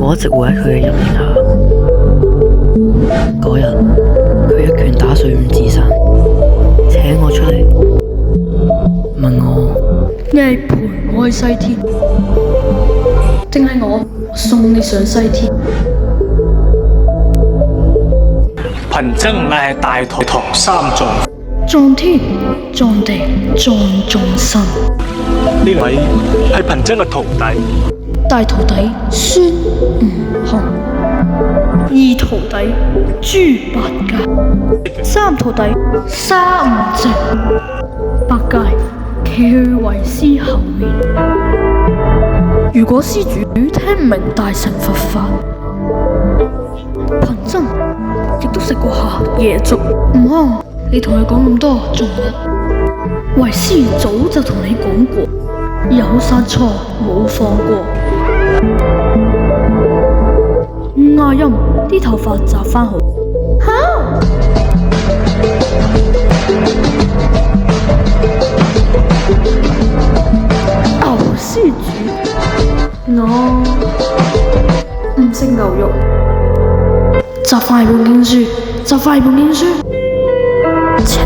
我一直活喺佢嘅陰影下。嗰日，佢一拳打碎五指山，請我出嚟，問我：你係陪我去西天，定係我送你上西天？貧僧乃係大唐三藏，撞天、撞地、撞眾生。呢位係貧僧嘅徒弟。大徒弟孫悟空，二徒弟豬八戒，三徒弟沙悟淨，八戒企去為師後面。如果施主聽唔明大乘佛法，貧僧亦都食過下夜粥。悟空，你同佢講咁多做乜？為師早就同你講過，有殺錯冇放過。阿音，啲頭髮紮返好。好。施主，我唔食牛肉，摘返本經書，摘返本經書，切！